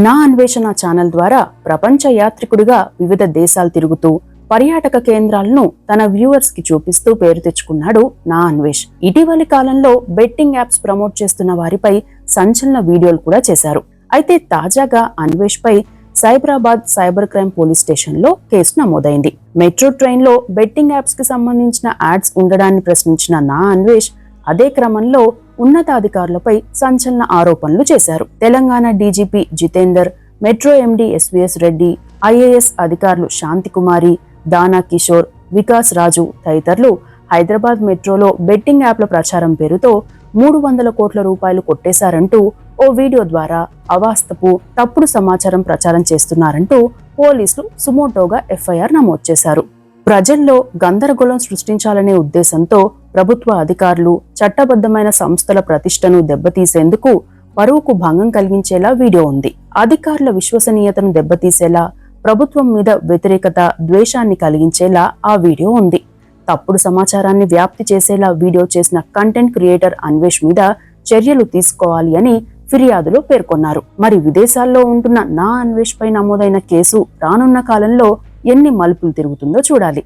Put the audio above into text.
నా అన్వేషణ ఛానల్ ద్వారా ప్రపంచ యాత్రికుడిగా వివిధ దేశాలు తిరుగుతూ పర్యాటక కేంద్రాలను తన వ్యూవర్స్ కి చూపిస్తూ పేరు తెచ్చుకున్నాడు నా అన్వేష్. ఇటీవలి కాలంలో బెట్టింగ్ యాప్స్ ప్రమోట్ చేస్తున్న వారిపై సంచలన వీడియోలు కూడా చేశారు. అయితే తాజాగా అన్వేష్ పై Cyberabad cyber crime police station లో కేసు నమోదైంది. మెట్రో ట్రైన్ లో బెట్టింగ్ యాప్స్ కి సంబంధించిన యాడ్స్ ఉండడాన్ని ప్రశ్నించిన నా అన్వేష్ అదే క్రమంలో ఉన్నతాధికారులపై సంచలన ఆరోపణలు చేశారు. Telangana DGP Jitender, metro MD SVS Reddy, IAS అధికారులు శాంతికుమారి, దానా కిషోర్, వికాస్ రాజు తదితరులు హైదరాబాద్ మెట్రోలో బెట్టింగ్ యాప్ల ప్రచారం పేరుతో 300 కోట్ల రూపాయలు కొట్టేశారంటూ ఓ వీడియో ద్వారా అవాస్తపు తప్పుడు సమాచారం ప్రచారం చేస్తున్నారంటూ పోలీసులు సుమోటోగా ఎఫ్ఐఆర్ నమోదు చేశారు. ప్రజల్లో గందరగోళం సృష్టించాలనే ఉద్దేశంతో ప్రభుత్వ అధికారులు చట్టబద్ధమైన సంస్థల ప్రతిష్టను దెబ్బతీసేందుకు పరువుకు భంగం కలిగించేలా వీడియో ఉంది. అధికారుల విశ్వసనీయతను దెబ్బతీసేలా, ప్రభుత్వం మీద వ్యతిరేకత, ద్వేషాన్ని కలిగించేలా ఆ వీడియో ఉంది. తప్పుడు సమాచారాన్ని వ్యాప్తి చేసేలా వీడియో చేసిన కంటెంట్ క్రియేటర్ అన్వేష్ మీద చర్యలు తీసుకోవాలి అని ఫిర్యాదులో పేర్కొన్నారు. మరి విదేశాల్లో ఉంటున్న నా అన్వేష్ పై నమోదైన కేసు రానున్న కాలంలో ఎన్ని మలుపులు తిరుగుతుందో చూడాలి.